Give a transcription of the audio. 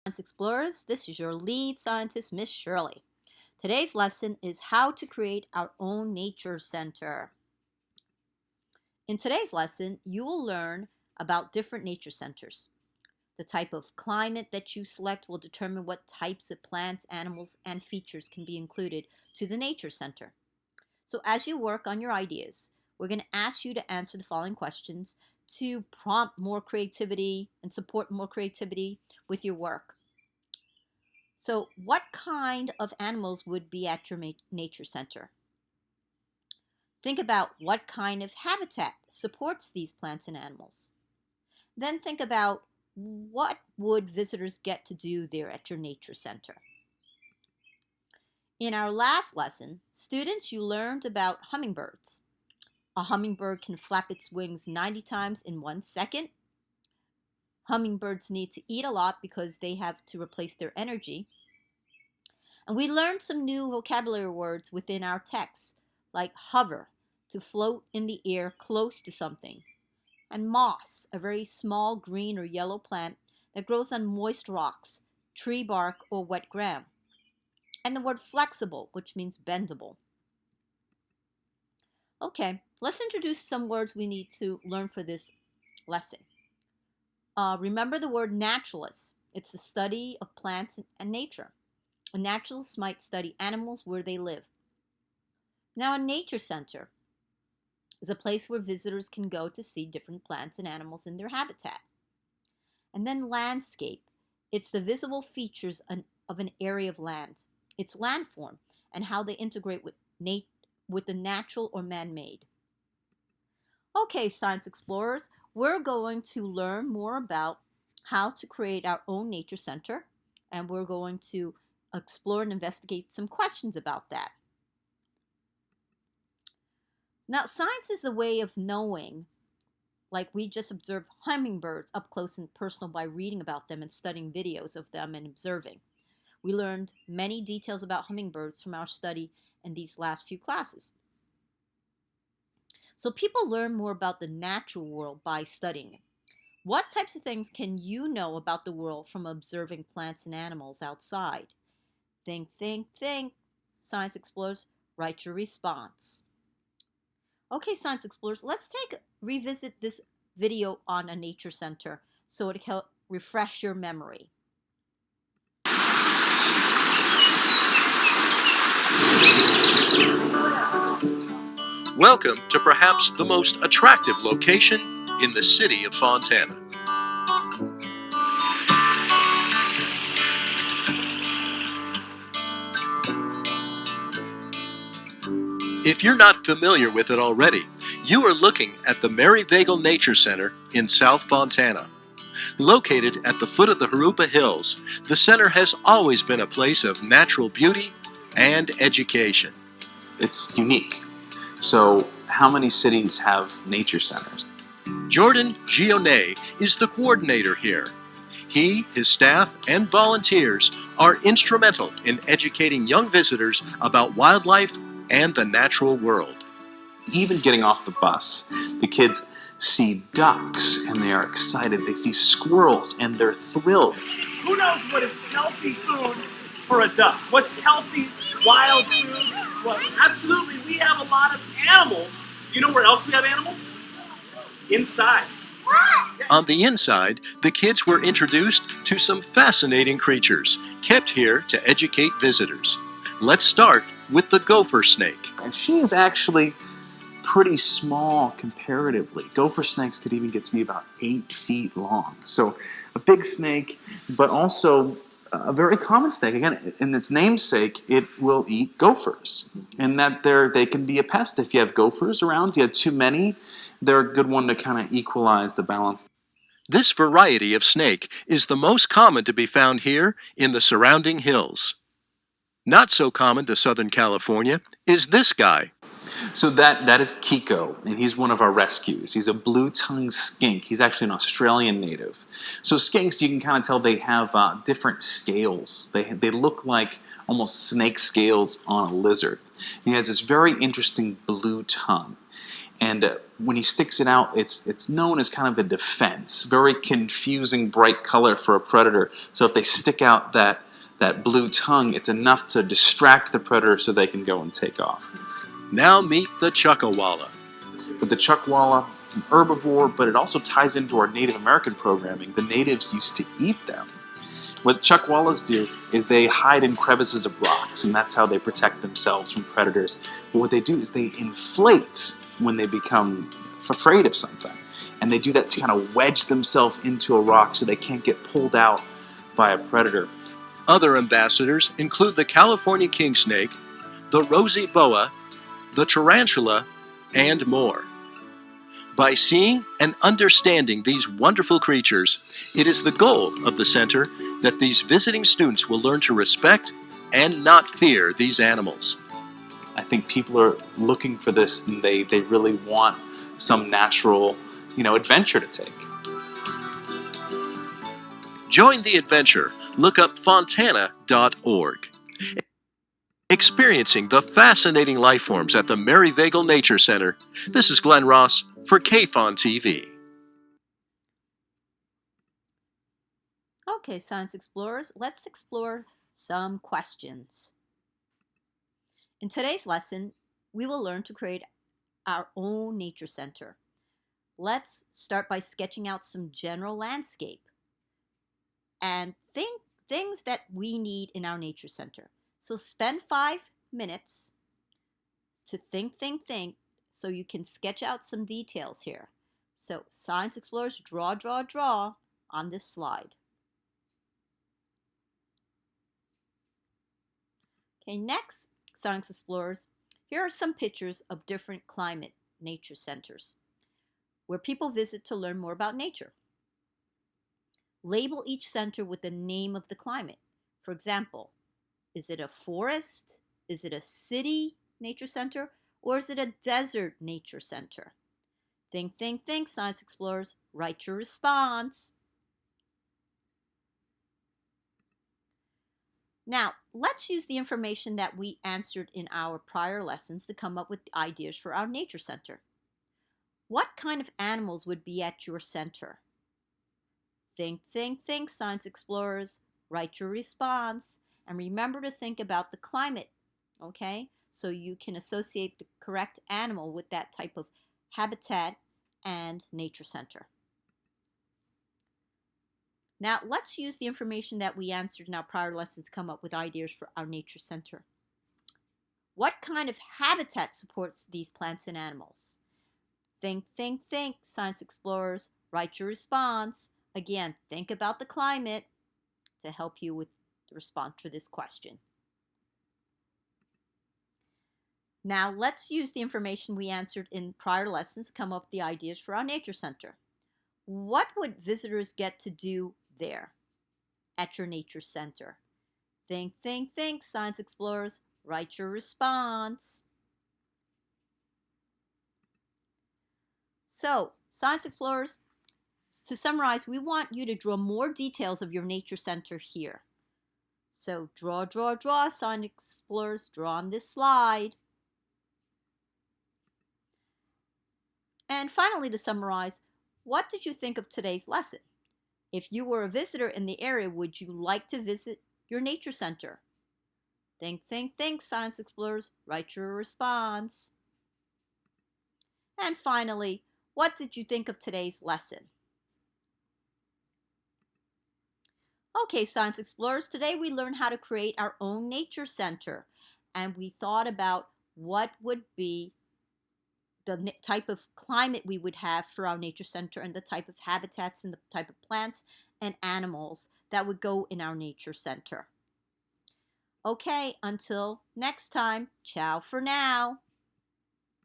Science Explorers, this is your lead scientist, Miss Shirley. Today's lesson is how to create our own nature center. In today's lesson, you will learn about different nature centers. The type of climate that you select will determine what types of plants, animals, and features can be included to the nature center. So as you work on your ideas, we're going to ask you to answer the following questions to prompt more creativity and support more creativity with your work. So what kind of animals would be at your nature center? Think about what kind of habitat supports these plants and animals. Then think about what would visitors get to do there at your nature center. In our last lesson, students, you learned about hummingbirds. A hummingbird can flap its wings 90 times in 1 second. Hummingbirds need to eat a lot because they have to replace their energy. And we learned some new vocabulary words within our text, like hover, to float in the air close to something, and moss, a very small green or yellow plant that grows on moist rocks, tree bark, or wet ground. And the word flexible, which means bendable. Okay, let's introduce some words we need to learn for this lesson. Remember the word naturalist. It's the study of plants and nature. A naturalist might study animals where they live. Now, a nature center is a place where visitors can go to see different plants and animals in their habitat. And then landscape. It's the visible features of an area of land, its landform, and how they integrate with the natural or man-made. Okay, science explorers, we're going to learn more about how to create our own nature center, and we're going to explore and investigate some questions about that. Now, science is a way of knowing, like we just observed hummingbirds up close and personal by reading about them and studying videos of them and observing. We learned many details about hummingbirds from our study in these last few classes. So people learn more about the natural world by studying it. What types of things can you know about the world from observing plants and animals outside? Think, think, think. Science explorers, write your response. Okay, science explorers, let's revisit this video on a nature center so it can help refresh your memory. Welcome to perhaps the most attractive location in the city of Fontana. If you're not familiar with it already, you are looking at the Maryvagel Nature Center in South Fontana. Located at the foot of the Jurupa Hills, the center has always been a place of natural beauty and education. It's unique. So, how many cities have nature centers? Jordan Gionnet is the coordinator here. He, his staff, and volunteers are instrumental in educating young visitors about wildlife and the natural world. Even getting off the bus, the kids see ducks and they are excited. They see squirrels and they're thrilled. Who knows what is healthy food for a duck? What's healthy wild food? Well, absolutely, we have a lot of animals. Do you know where else we have animals? Inside. On the inside, the kids were introduced to some fascinating creatures, kept here to educate visitors. Let's start with the gopher snake. And she is actually pretty small comparatively. Gopher snakes could even get to be about 8 feet long. So a big snake, but also a very common snake. Again, in its namesake, it will eat gophers. And that they can be a pest if you have gophers around. If you have too many, they're a good one to kind of equalize the balance. This variety of snake is the most common to be found here in the surrounding hills. Not so common to Southern California is this guy. So that is Kiko, and he's one of our rescues. He's a blue-tongued skink. He's actually an Australian native. So skinks, you can kind of tell they have different scales. They look like almost snake scales on a lizard. He has this very interesting blue tongue. And when he sticks it out, it's known as kind of a defense. Very confusing, bright color for a predator. So if they stick out that blue tongue, it's enough to distract the predator so they can go and take off. Now meet the chuckawalla. But the chuckwalla is an herbivore, but it also ties into our Native American programming. The natives used to eat them. What chuckwallas do is they hide in crevices of rocks, and that's how they protect themselves from predators. But what they do is they inflate when they become afraid of something. And they do that to kind of wedge themselves into a rock so they can't get pulled out by a predator. Other ambassadors include the California king snake, the rosy boa, the tarantula, and more. By seeing and understanding these wonderful creatures, it is the goal of the center that these visiting students will learn to respect and not fear these animals. I think people are looking for this, and they really want some natural, adventure to take. Join the adventure. Look up fontana.org. Experiencing the fascinating life forms at the Maryvale Nature Center, this is Glenn Ross for KFON TV. Okay, Science Explorers, let's explore some questions. In today's lesson, we will learn to create our own nature center. Let's start by sketching out some general landscape and things that we need in our nature center. So spend 5 minutes to think, so you can sketch out some details here. So Science Explorers, draw on this slide. Okay, next, Science Explorers, here are some pictures of different climate nature centers where people visit to learn more about nature. Label each center with the name of the climate. For example, is it a forest? Is it a city nature center? Or is it a desert nature center? Think, Science Explorers. Write your response. Now, let's use the information that we answered in our prior lessons to come up with ideas for our nature center. What kind of animals would be at your center? Think, Science Explorers. Write your response. And remember to think about the climate, okay? So you can associate the correct animal with that type of habitat and nature center. Now, let's use the information that we answered in our prior lessons to come up with ideas for our nature center. What kind of habitat supports these plants and animals? Think, Science Explorers. Write your response. Again, think about the climate to help you with the response to this question. Now, let's use the information we answered in prior lessons to come up with the ideas for our nature center. What would visitors get to do there at your nature center? Think, Science Explorers. Write your response. So, Science Explorers, to summarize, we want you to draw more details of your nature center here. So draw, Science Explorers. Draw on this slide. And finally, to summarize, what did you think of today's lesson? If you were a visitor in the area, would you like to visit your nature center? Think, Science Explorers. Write your response. And finally, what did you think of today's lesson? Okay, Science Explorers, today we learned how to create our own nature center. And we thought about what would be the type of climate we would have for our nature center and the type of habitats and the type of plants and animals that would go in our nature center. Okay, until next time, ciao for now.